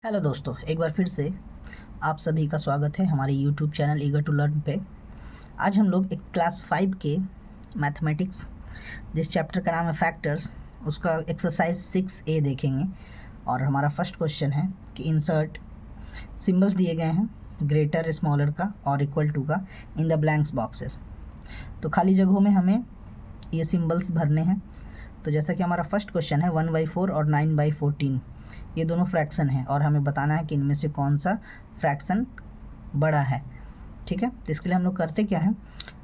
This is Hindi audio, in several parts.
हेलो दोस्तों, एक बार फिर से आप सभी का स्वागत है हमारे YouTube channel eager to learn पे। आज हम लोग एक क्लास 5 के मैथमेटिक्स जिस चैप्टर का नाम है फैक्टर्स, उसका एक्सरसाइज 6A देखेंगे। और हमारा फर्स्ट क्वेश्चन है कि इंसर्ट सिंबल्स दिए गए हैं ग्रेटर स्मॉलर का और इक्वल टू का इन द ब्लैंक्स बॉक्सेस। तो खाली जगहों में हमें ये सिंबल्स भरने हैं। तो जैसा कि हमारा फर्स्ट क्वेश्चन है 1/4 और 9/14, ये दोनों फ्रैक्शन हैं और हमें बताना है कि इनमें से कौन सा फ्रैक्शन बड़ा है। ठीक है, तो इसके लिए हम लोग करते क्या है,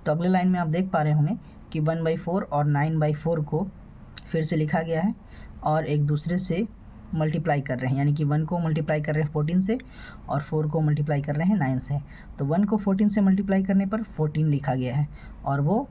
तो अगले लाइन में आप देख पा रहे होंगे कि 1/4 और 9/4 को फिर से लिखा गया है और एक दूसरे से मल्टीप्लाई कर रहे हैं, यानी कि 1 को मल्टीप्लाई कर रहे हैं 14 से और 4 को मल्टीप्लाई कर रहे हैं 9 से। तो 1 को 14 से मल्टीप्लाई करने पर 14 लिखा गया है और वो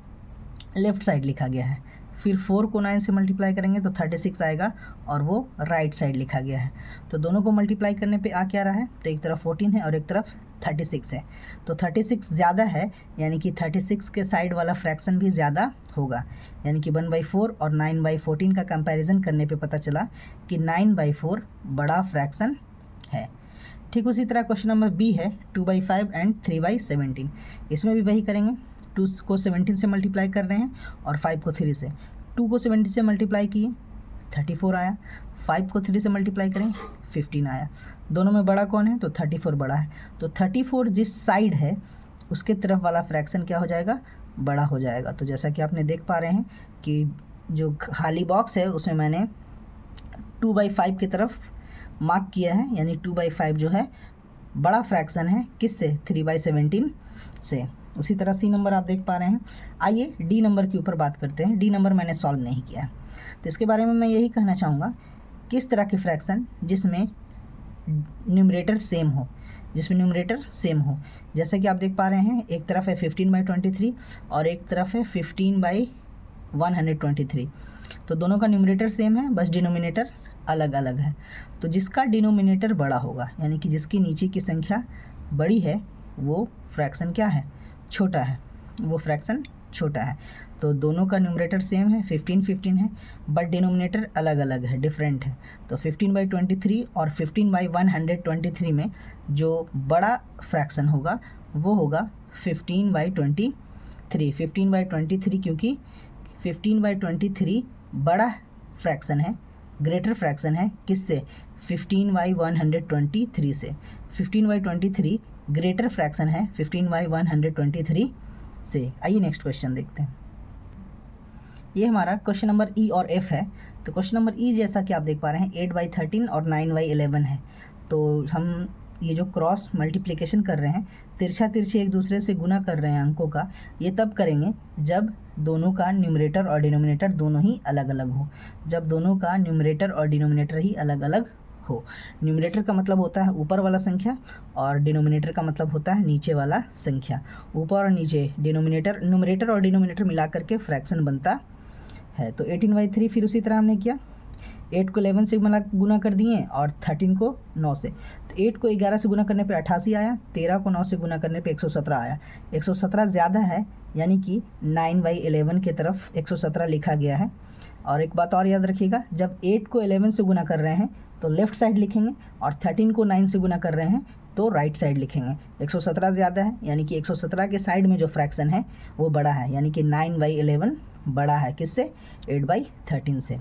लेफ़्ट साइड लिखा गया है। फिर 4 को 9 से मल्टीप्लाई करेंगे तो 36 आएगा और वो राइट साइड लिखा गया है। तो दोनों को मल्टीप्लाई करने पे आ क्या रहा है, तो एक तरफ 14 है और एक तरफ 36 है। तो 36 ज़्यादा है, यानी कि 36 के साइड वाला फ्रैक्शन भी ज़्यादा होगा। यानी कि 1/4 और 9/14 का कंपैरिजन करने पे पता चला कि 9/4 बड़ा फ्रैक्शन है। ठीक उसी तरह क्वेश्चन नंबर बी है 2/5 एंड 3/17। इसमें भी वही करेंगे। 2 को 17 से मल्टीप्लाई कर रहे हैं और 5 को 3 से। 2 को 70 से मल्टीप्लाई किए 34 आया, 5 को 3 से मल्टीप्लाई करें 15 आया। दोनों में बड़ा कौन है, तो 34 बड़ा है। तो 34 जिस साइड है उसके तरफ वाला फ्रैक्शन क्या हो जाएगा, बड़ा हो जाएगा। तो जैसा कि आपने देख पा रहे हैं कि जो खाली बॉक्स है उसमें मैंने 2/5 की तरफ मार्क किया है, यानी 2/5 जो है बड़ा फ्रैक्शन है किससे, 3/17 से। उसी तरह सी नंबर आप देख पा रहे हैं। आइए डी नंबर के ऊपर बात करते हैं। डी नंबर मैंने सॉल्व नहीं किया है, तो इसके बारे में मैं यही कहना चाहूँगा, किस तरह के फ्रैक्शन जिसमें न्यूमरेटर सेम हो, जैसे कि आप देख पा रहे हैं एक तरफ है 15/23 और एक तरफ है 15/123। तो दोनों का न्यूमरेटर सेम है, बस डिनोमिनेटर अलग अलग है। तो जिसका डिनोमिनेटर बड़ा होगा, यानी कि जिसकी नीचे की संख्या बड़ी है, वो फ्रैक्शन क्या है, छोटा है, वो फ्रैक्शन छोटा है। तो दोनों का न्यूमरेटर सेम है, 15 है, बट डिनोमिनेटर अलग अलग है, डिफरेंट है। तो 15/23 और 15/123 में जो बड़ा फ्रैक्शन होगा वो होगा 15/23। 15/23 क्योंकि 15/23 बड़ा फ्रैक्शन है, ग्रेटर फ्रैक्शन है किससे, 15/123 से। 15/23 ग्रेटर फ्रैक्शन है 15/123 से। आइए नेक्स्ट क्वेश्चन देखते हैं। ये हमारा क्वेश्चन नंबर ई और एफ है। तो क्वेश्चन नंबर ई जैसा कि आप देख पा रहे हैं 8/13 और 9/11 है। तो हम ये जो क्रॉस मल्टीप्लिकेशन कर रहे हैं, तिरछा तिरछी एक दूसरे से गुना कर रहे हैं अंकों का, ये तब करेंगे जब दोनों का न्यूमरेटर और डिनोमिनेटर दोनों ही अलग अलग हो। जब दोनों का न्यूमरेटर और डिनोमिनेटर ही अलग अलग हो। न्यूमरेटर का मतलब होता है ऊपर वाला संख्या और डिनोमिनेटर का मतलब होता है नीचे वाला संख्या। ऊपर और नीचे न्यूमरेटर और डिनोमिनेटर मिला करके फ्रैक्शन बनता है। तो 18/3 फिर उसी तरह हमने किया, 8 को 11 से गुना कर दिए और 13 को 9 से। तो 8 को 11 से गुना करने पे 88 आया, 13 को 9 से गुना करने पे 117 आया। 117 ज़्यादा है, यानी कि 9/11 की तरफ 117 लिखा गया है। और एक बात और याद रखिएगा, जब 8 को 11 से गुना कर रहे हैं तो लेफ़्ट साइड लिखेंगे और 13 को 9 से गुना कर रहे हैं तो राइट साइड लिखेंगे। 117 ज़्यादा है, यानी कि 117 के साइड में जो फ्रैक्शन है वो बड़ा है, यानी कि 9/11 बड़ा है किससे, 8/13 से।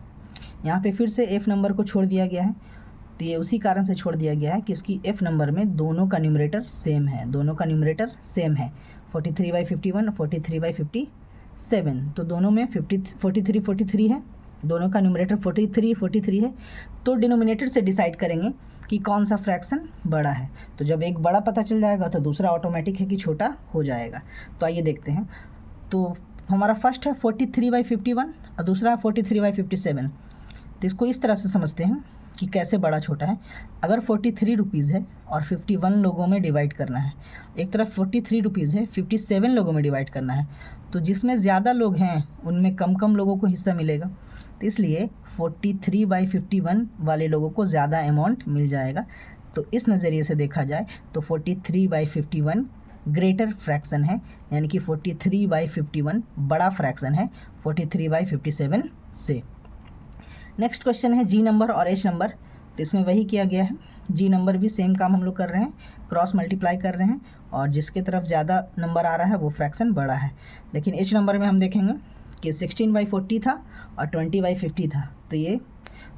यहाँ पे फिर से एफ़ नंबर को छोड़ दिया गया है। तो ये उसी कारण से छोड़ दिया गया है कि उसकी एफ़ नंबर में दोनों का न्यूमरेटर सेम है, 43/51 और 43/57। तो दोनों में 43 है, दोनों का न्यूमरेटर 43 है। तो डिनोमिनेटर से डिसाइड करेंगे कि कौन सा फ्रैक्शन बड़ा है। तो जब एक बड़ा पता चल जाएगा तो दूसरा ऑटोमेटिक है कि छोटा हो जाएगा। तो आइए देखते हैं। तो हमारा फर्स्ट है 43/51 और दूसरा है 43/57। तो इसको इस तरह से समझते हैं कि कैसे बड़ा छोटा है। अगर 43 रुपीज़ है और 51 लोगों में डिवाइड करना है, एक तरफ 43 रुपीज़ है, 57 लोगों में डिवाइड करना है, तो जिसमें ज़्यादा लोग हैं उनमें कम कम लोगों को हिस्सा मिलेगा। तो इसलिए 43/51 वाले लोगों को ज़्यादा अमाउंट मिल जाएगा। तो इस नज़रिए से देखा जाए तो 43/51 ग्रेटर फ्रैक्शन है, यानी कि 43/51 बड़ा फ्रैक्शन है 43/57 से। नेक्स्ट क्वेश्चन है जी नंबर और एच नंबर। तो इसमें वही किया गया है। जी नंबर भी सेम काम हम लोग कर रहे हैं, क्रॉस मल्टीप्लाई कर रहे हैं, और जिसके तरफ ज़्यादा नंबर आ रहा है वो फ्रैक्शन बड़ा है। लेकिन एच नंबर में हम देखेंगे कि 16/40 था और 20/50 था, तो ये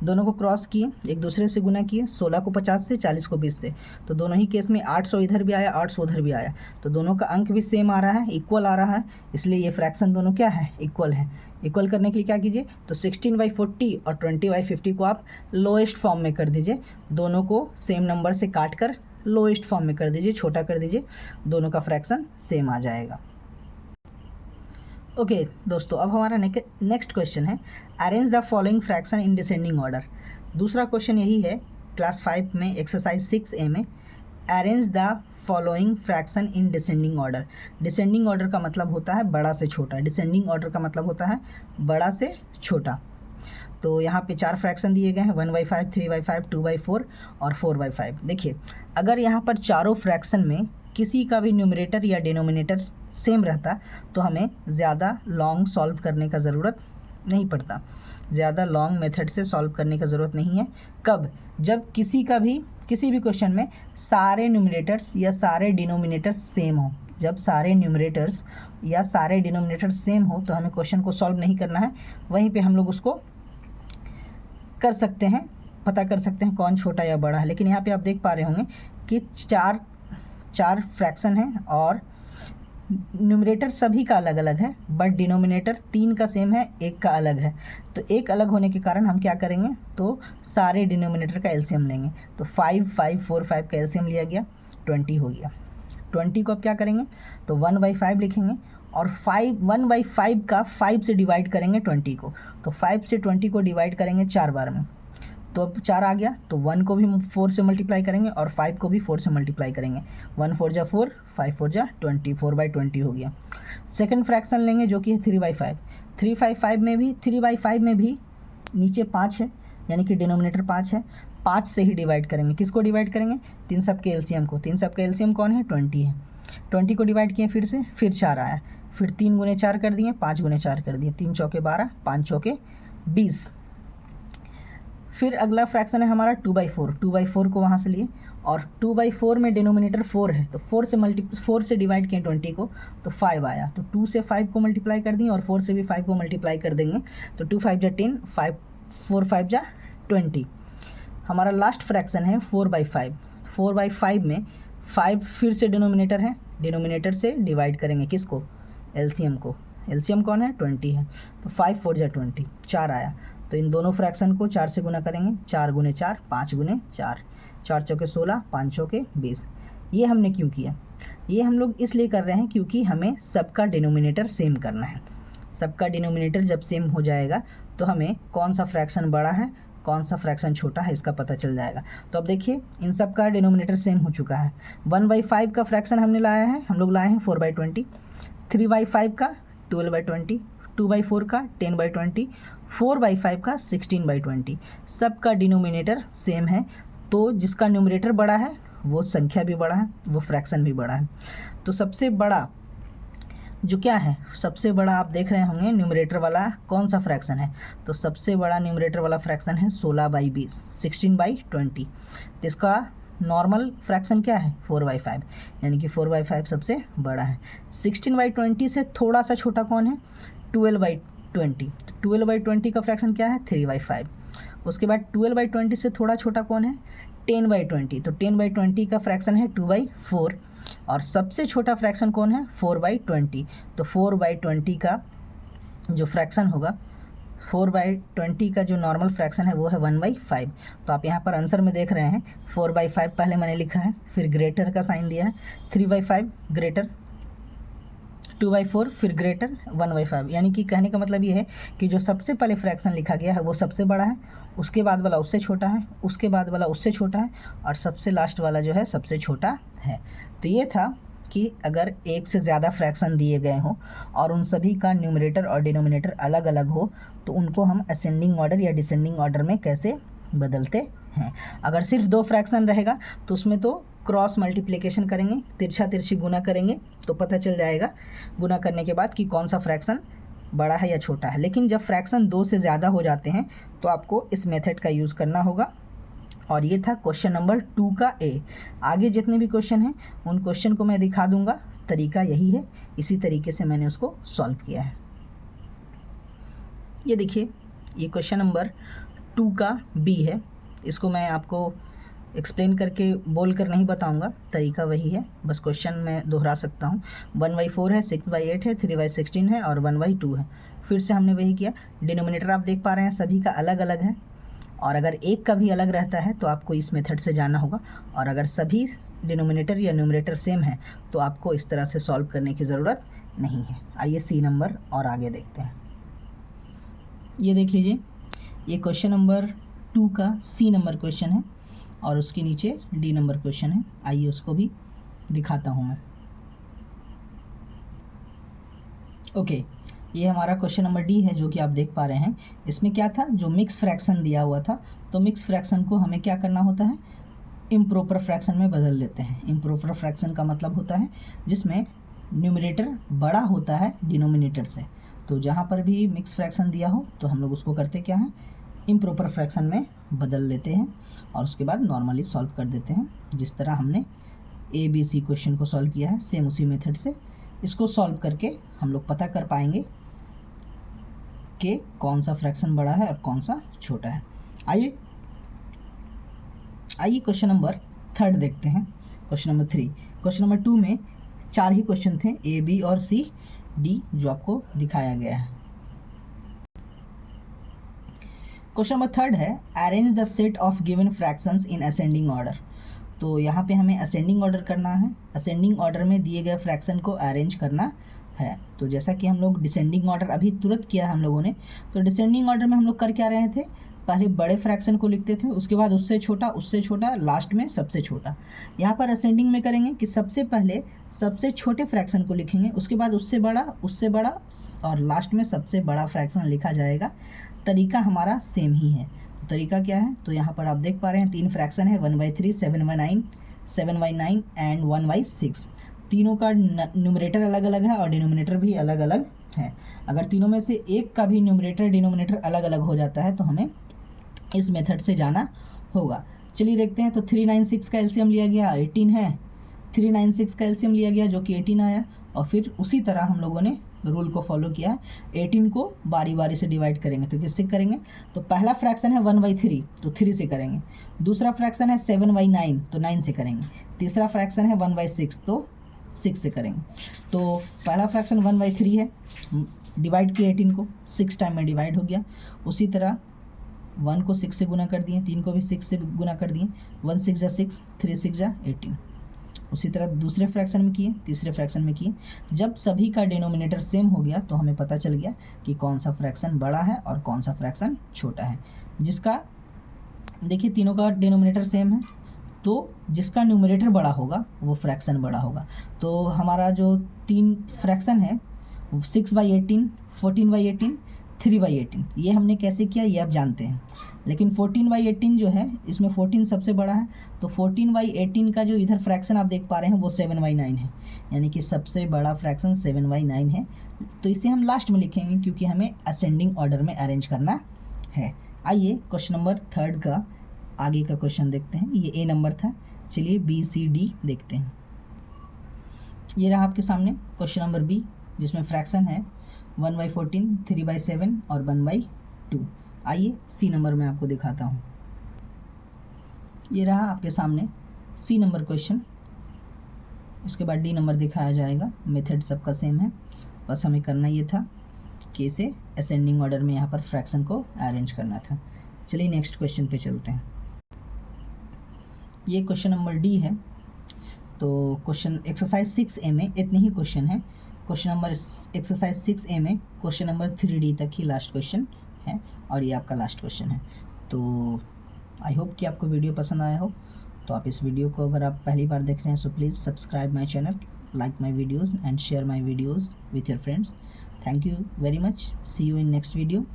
दोनों को क्रॉस किए, एक दूसरे से गुना किए, 16 को 50 से, 40 को 20 से, तो दोनों ही केस में 800 इधर भी आया, 800 उधर भी आया, तो दोनों का अंक भी सेम आ रहा है, इक्वल आ रहा है, इसलिए ये फ्रैक्शन दोनों क्या है, इक्वल है। इक्वल करने के लिए क्या कीजिए, तो 16/40 और 20/50 को आप लोएस्ट फॉर्म में कर दीजिए, दोनों को सेम नंबर से काट कर लोएस्ट फॉर्म में कर दीजिए, छोटा कर दीजिए, दोनों का फ्रैक्शन सेम आ जाएगा। ओके दोस्तों, अब हमारा नेक्स्ट क्वेश्चन है, arrange the following fraction in descending order. दूसरा क्वेश्चन यही है क्लास 5 में एक्सरसाइज 6A में, arrange the following fraction in descending order. Descending order का मतलब होता है बड़ा से छोटा, डिसेंडिंग ऑर्डर का मतलब होता है बड़ा से छोटा। तो यहाँ पे 4 फ्रैक्शन दिए गए हैं, 1/5, 3/5, 2/4 और 4/5। देखिए, अगर यहाँ पर चारों फ्रैक्शन में किसी का भी न्यूमरेटर या डिनोमिनेटर सेम रहता तो हमें ज़्यादा लॉन्ग सॉल्व करने का ज़रूरत नहीं पड़ता, ज़्यादा लॉन्ग मेथड से सॉल्व करने का ज़रूरत नहीं है। कब? जब किसी भी क्वेश्चन में सारे न्यूमरेटर्स या सारे डिनोमिनेटर्स सेम हो। जब सारे न्यूमरेटर्स या सारे डिनोमिनेटर्स सेम हो तो हमें क्वेश्चन को सॉल्व नहीं करना है, वहीं पे हम लोग उसको कर सकते हैं, पता कर सकते हैं कौन छोटा या बड़ा है। लेकिन यहाँ पे आप देख पा रहे होंगे कि चार फ्रैक्शन हैं और न्यूमरेटर सभी का अलग अलग है, बट डिनोमिनेटर 3 का सेम है, एक का अलग है। तो एक अलग होने के कारण हम क्या करेंगे, तो सारे डिनोमिनेटर का एलसीएम लेंगे। तो 5, 5, 4, 5 का एलसीएम लिया गया, 20 हो गया। 20 को अब क्या करेंगे, तो 1/5 लिखेंगे और 1/5 का 5 से डिवाइड करेंगे 20 को। तो 5 से 20 को डिवाइड करेंगे 4 बार में, तो अब 4 आ गया। तो 1 को भी 4 से मल्टीप्लाई करेंगे और 5 को भी 4 से मल्टीप्लाई करेंगे। 1 4 जा 4, 5 4 जा 20, 4/20 हो गया। सेकंड फ्रैक्शन लेंगे जो कि है 3/5। 3/5 में भी नीचे 5 है, यानी कि डिनोमिनेटर 5 है, 5 से ही डिवाइड करेंगे। किसको डिवाइड करेंगे, 3 सब के एलसीएम को। 3 सब का एलसीएम कौन है, 20 है। 20 को डिवाइड किए फिर 4 आया, फिर 3 गुने 4 कर दिए, 5 गुने 4 कर दिए, 3 चौके 12, 5 चौके 20। फिर अगला फ्रैक्शन है हमारा 2/4। 2/4 को वहाँ से लिए और 2/4 में डिनोमिनेटर 4 है, तो 4 से डिवाइड किए 20 को, तो 5 आया। तो 2 से 5 को मल्टीप्लाई कर दिए और 4 से भी 5 को मल्टीप्लाई कर देंगे, तो 2 5 जा 10, 4 5 जा 20। हमारा लास्ट फ्रैक्शन है 4/5। 4/5 में 5 फिर से डिनोमिनेटर है, डिनोमिनेटर से डिवाइड करेंगे किसको, एलसीएम को। एलसीएम कौन है, 20 है। तो 5 4 जा 20, 4 आया। तो इन दोनों फ्रैक्शन को 4 से गुना करेंगे, 4 गुने 4, 5 गुने 4, 4 चौके 16, 5 चौके 20। ये हमने क्यों किया, ये हम लोग इसलिए कर रहे हैं क्योंकि हमें सबका डिनोमिनेटर सेम करना है। सबका डिनोमिनेटर जब सेम हो जाएगा तो हमें कौन सा फ्रैक्शन बड़ा है, कौन सा फ्रैक्शन छोटा है, इसका पता चल जाएगा। तो अब देखिए, इन सब का डिनोमिनेटर सेम हो चुका है। 1/5 का फ्रैक्शन हम लोग लाए हैं 4/20, 3/5 का 12/20, 2/4 का 10/20, 4/5 का 16/20। सबका डिनोमिनेटर सेम है, तो जिसका न्यूमरेटर बड़ा है वो संख्या भी बड़ा है, वो फ्रैक्शन भी बड़ा है। तो सबसे बड़ा जो क्या है, सबसे बड़ा आप देख रहे होंगे न्यूमरेटर वाला कौन सा फ्रैक्शन है, तो सबसे बड़ा न्यूमरेटर वाला फ्रैक्शन है 16/20, 16/20। तो इसका नॉर्मल फ्रैक्शन क्या है, 4/5, यानी कि 4/5 सबसे बड़ा है। 16/20 से थोड़ा सा छोटा कौन है, 12/20। 12/20 का फ्रैक्शन क्या है, 3/5। उसके बाद 12/20 से थोड़ा छोटा कौन है, 10/20। तो 10/20 का फ्रैक्शन है 2/4 और सबसे छोटा फ्रैक्शन कौन है, 4/20। तो 4/20 का जो फ्रैक्शन होगा, 4/20 का जो नॉर्मल फ्रैक्शन है वो है 1/5। तो आप यहाँ पर आंसर में देख रहे हैं 4/5 पहले मैंने लिखा है, फिर ग्रेटर का साइन दिया है, 3/5 ग्रेटर, 2/4 फिर ग्रेटर, 1/5। यानी कि कहने का मतलब ये है कि जो सबसे पहले फ्रैक्शन लिखा गया है वो सबसे बड़ा है, उसके बाद वाला उससे छोटा है, उसके बाद वाला उससे छोटा है और सबसे लास्ट वाला जो है सबसे छोटा है। तो ये था कि अगर एक से ज़्यादा फ्रैक्शन दिए गए हों और उन सभी का न्यूमरेटर और डिनोमिनेटर अलग अलग हो तो उनको हम असेंडिंग ऑर्डर या डिसेंडिंग ऑर्डर में कैसे बदलते हैं। अगर सिर्फ 2 फ्रैक्शन रहेगा तो उसमें तो क्रॉस मल्टीप्लिकेशन करेंगे, तिरछा तिरछी गुना करेंगे तो पता चल जाएगा गुना करने के बाद कि कौन सा फ्रैक्शन बड़ा है या छोटा है। लेकिन जब फ्रैक्शन 2 से ज़्यादा हो जाते हैं तो आपको इस मेथड का यूज़ करना होगा, और ये था क्वेश्चन नंबर 2 का ए। आगे जितने भी क्वेश्चन हैं उन क्वेश्चन को मैं दिखा दूंगा, तरीका यही है, इसी तरीके से मैंने उसको सॉल्व किया है। ये देखिए, ये क्वेश्चन नंबर 2 का बी है। इसको मैं आपको एक्सप्लेन करके बोल कर नहीं बताऊंगा, तरीका वही है, बस क्वेश्चन मैं दोहरा सकता हूँ। 1/4 है, 6/8 है, 3/16 है और 1/2 है। फिर से हमने वही किया। डिनोमिनेटर आप देख पा रहे हैं सभी का अलग अलग है, और अगर एक का भी अलग रहता है तो आपको इस मेथड से जाना होगा, और अगर सभी डिनोमिनेटर या न्यूमरेटर सेम है तो आपको इस तरह से सॉल्व करने की ज़रूरत नहीं है। आइए सी नंबर और आगे देखते हैं। ये देख लीजिए, ये क्वेश्चन नंबर 2 का सी नंबर क्वेश्चन है और उसके नीचे डी नंबर क्वेश्चन है। आइए उसको भी दिखाता हूँ मैं। ओके, ये हमारा क्वेश्चन नंबर डी है जो कि आप देख पा रहे हैं। इसमें क्या था, जो मिक्स फ्रैक्शन दिया हुआ था, तो मिक्स फ्रैक्शन को हमें क्या करना होता है, इम्प्रॉपर फ्रैक्शन में बदल देते हैं। इम्प्रॉपर फ्रैक्शन का मतलब होता है जिसमें न्यूमरेटर बड़ा होता है डिनोमिनेटर से। तो जहाँ पर भी मिक्स फ्रैक्शन दिया हो तो हम लोग उसको करते क्या है, इम्प्रॉपर फ्रैक्शन में बदल देते हैं और उसके बाद नॉर्मली सॉल्व कर देते हैं। जिस तरह हमने ABC क्वेश्चन को सॉल्व किया है, सेम उसी मेथड से इसको सॉल्व करके हम लोग पता कर पाएंगे कि कौन सा फ्रैक्शन बड़ा है और कौन सा छोटा है। आइए क्वेश्चन नंबर 3 देखते हैं। क्वेश्चन नंबर 3, क्वेश्चन नंबर 2 में 4 ही क्वेश्चन थे, A, B और C, D जो आपको दिखाया गया है। क्वेश्चन नंबर 3 है, arrange the set of given fractions in ascending order. तो यहाँ पे हमें असेंडिंग ऑर्डर करना है, असेंडिंग ऑर्डर में दिए गए फ्रैक्शन को अरेंज करना है। तो जैसा कि हम लोग डिसेंडिंग ऑर्डर अभी तुरंत किया हम लोगों ने, तो डिसेंडिंग ऑर्डर में हम लोग कर क्या रहे थे, पहले बड़े फ्रैक्शन को लिखते थे, उसके बाद उससे छोटा, लास्ट में सबसे छोटा। यहाँ पर असेंडिंग में करेंगे कि सबसे पहले सबसे छोटे फ्रैक्शन को लिखेंगे, उसके बाद उससे बड़ा और लास्ट में सबसे बड़ा फ्रैक्शन लिखा जाएगा। तरीका हमारा सेम ही है। तो तरीका क्या है, तो यहाँ पर आप देख पा रहे हैं 3 फ्रैक्शन है, 1/3, 7/9 एंड 1/6। तीनों का न्यूमरेटर अलग अलग है और डिनोमिनेटर भी अलग अलग है। अगर तीनों में से एक का भी न्यूमरेटर डिनोमिनेटर अलग अलग हो जाता है तो हमें इस मेथड से जाना होगा। चलिए देखते हैं। तो 396 का एलसीएम लिया गया 18 है, 396 का एलसीएम लिया गया जो कि 18 आया, और फिर उसी तरह हम लोगों ने रूल को फॉलो किया है। 18 को बारी बारी से डिवाइड करेंगे, तो किससे करेंगे, तो पहला फ्रैक्शन है 1/3 तो 3 से करेंगे, दूसरा फ्रैक्शन है 7/9 तो 9 से करेंगे, तीसरा फ्रैक्शन है 1/6 तो 6 से करेंगे। तो पहला फ्रैक्शन 1/3 है, डिवाइड किया 18 को, 6 टाइम में डिवाइड हो गया। उसी तरह 1 को 6 से गुना कर दिए, 3 को भी 6 से गुना कर दिए, 1 6 जा 6, 3 6 जा 18। उसी तरह दूसरे फ्रैक्शन में किए, तीसरे फ्रैक्शन में किए। जब सभी का डिनोमिनेटर सेम हो गया तो हमें पता चल गया कि कौन सा फ्रैक्शन बड़ा है और कौन सा फ्रैक्शन छोटा है। जिसका देखिए तीनों का डिनोमिनेटर सेम है, तो जिसका न्यूमरेटर बड़ा होगा वो फ्रैक्शन बड़ा होगा। तो हमारा जो 3 फ्रैक्शन है 6/18, 14/18, 3/18, ये हमने कैसे किया ये आप जानते हैं। लेकिन 14/18 जो है, इसमें 14 सबसे बड़ा है, तो 14/18 का जो इधर फ्रैक्शन आप देख पा रहे हैं वो 7/9 है, यानी कि सबसे बड़ा फ्रैक्शन 7/9 है। तो इसे हम लास्ट में लिखेंगे क्योंकि हमें असेंडिंग ऑर्डर में अरेंज करना है। आइए क्वेश्चन नंबर 3 का आगे का क्वेश्चन देखते हैं। ये A नंबर था, चलिए BCD देखते हैं। ये रहा आपके सामने क्वेश्चन नंबर B, जिसमें फ्रैक्शन है 1/14, 3/7 और 1/2। आइए C नंबर में आपको दिखाता हूँ। ये रहा आपके सामने C नंबर क्वेश्चन, उसके बाद D नंबर दिखाया जाएगा। मेथड सबका सेम है, बस हमें करना ये था कि इसे असेंडिंग ऑर्डर में यहाँ पर फ्रैक्शन को अरेंज करना था। चलिए नेक्स्ट क्वेश्चन पे चलते हैं। ये क्वेश्चन नंबर D है। तो क्वेश्चन एक्सरसाइज 6A में इतने ही क्वेश्चन है। क्वेश्चन नंबर एक्सरसाइज 6A में क्वेश्चन नंबर 3D तक ही लास्ट क्वेश्चन है और ये आपका लास्ट क्वेश्चन है। तो आई होप कि आपको वीडियो पसंद आया हो। तो आप इस वीडियो को अगर आप पहली बार देख रहे हैं so please subscribe my channel, like my videos and share my videos with your friends. Thank you very much. See you in next video.